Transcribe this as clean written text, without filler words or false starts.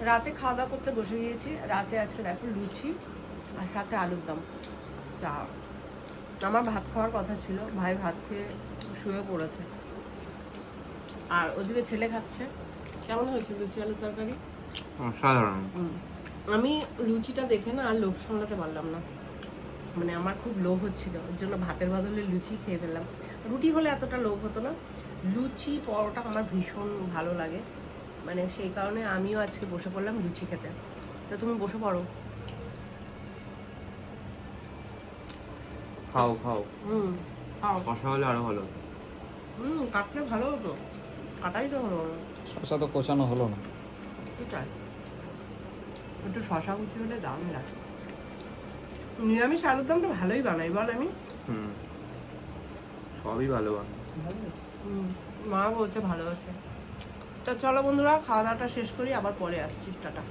রাতে খাওয়া দাওয়া করতে বসে গিয়েছি। রাতে আজকে দেখো লুচি আর সাথে আলুর দম। তা আমার ভাত খাওয়ার কথা ছিল, ভাই ভাত খেয়ে শুয়ে পড়েছে। আর ওদিকে ছেলে খাচ্ছে। কেমন হয়েছে লুচি আলুর তরকারি? সাধারণ। আমি লুচিটা দেখে না আর লোভ সামলাতে পারলাম না, মানে আমার খুব লোভ হচ্ছিল, ওর জন্য ভাতের বদলে লুচি খেয়ে ফেললাম। রুটি হলে এতটা লোভ হতো না, লুচি পরোটা আমার ভীষণ ভালো লাগে, মানে সেই কারণে আমিও আজকে বসে পড়লাম লুচি খেতে। তো তুমি বসে পড়ো। খাও খাও, খাও। শশা হলে আরো ভালো। কাটলে ভালো হতো, কাটাই তো হলো না। শসা তো কোচানো হলো না। ঠিক আছে, একটু শশা কুচি হলে দারুণ লাগে। নিরামিষ আলুর দমটা ভালোই বানাই বল আমি। সবই ভালো বানায়। মা বলছে ভালো হচ্ছে। তো চলো বন্ধুরা, খাওয়া দাওয়াটা শেষ করি, আবার পরে আসছি। টাটা।